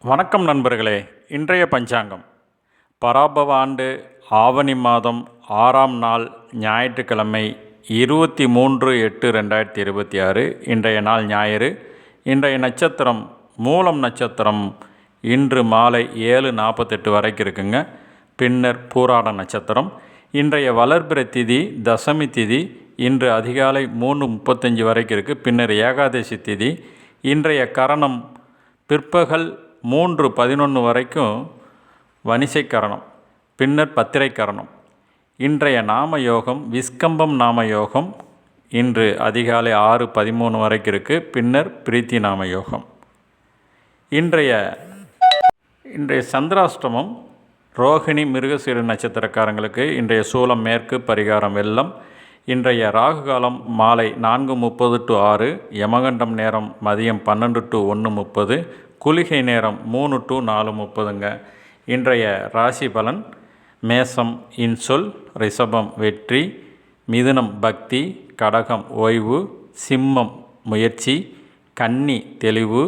வணக்கம் நண்பர்களே. இன்றைய பஞ்சாங்கம் பராபவ ஆண்டு ஆவணி மாதம் 6ஆம் நாள் ஞாயிற்றுக்கிழமை 23/8/2026. இன்றைய நாள் ஞாயிறு. இன்றைய நட்சத்திரம் மூலம் நட்சத்திரம் இன்று மாலை 7:48 வரைக்கும் இருக்குங்க. பின்னர் பூராட நட்சத்திரம். இன்றைய வளர்பிறை திதி தசமி திதி இன்று அதிகாலை 3:35 வரைக்கும் இருக்குது. பின்னர் ஏகாதசி திதி. இன்றைய கரணம் பிற்பகல் 3:11 வரைக்கும் வனிசை கரணம், பின்னர் பத்திரை கரணம். இன்றைய நாம யோகம் விஸ்கம்பம் நாம யோகம் இன்று அதிகாலை 6:13 வரைக்கும் இருக்குது. பின்னர் பிரீத்தி நாம யோகம். இன்றைய சந்திராஷ்டமம் ரோகிணி மிருகசீர நட்சத்திரக்காரங்களுக்கு இன்றைய சூலம் மேற்கு, பரிகாரம் வெள்ளம். இன்றைய ராகு காலம் மாலை 4:30 to 6, யமகண்டம் நேரம் மதியம் 12 to 1:30, குளிகை நேரம் 3 to 4:30ங்க. இன்றைய ராசி பலன்: மேசம் இன்சொல், ரிஷபம் வெற்றி, மிதுனம் பக்தி, கடகம் ஓய்வு, சிம்மம் முயற்சி, கன்னி தெளிவு,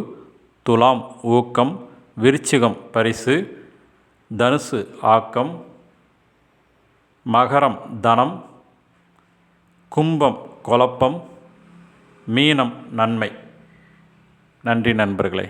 துலாம் ஊக்கம், விருச்சிகம் பரிசு, தனுசு ஆக்கம், மகரம் தனம், கும்பம் குழப்பம், மீனம் நன்மை. நன்றி நண்பர்களே.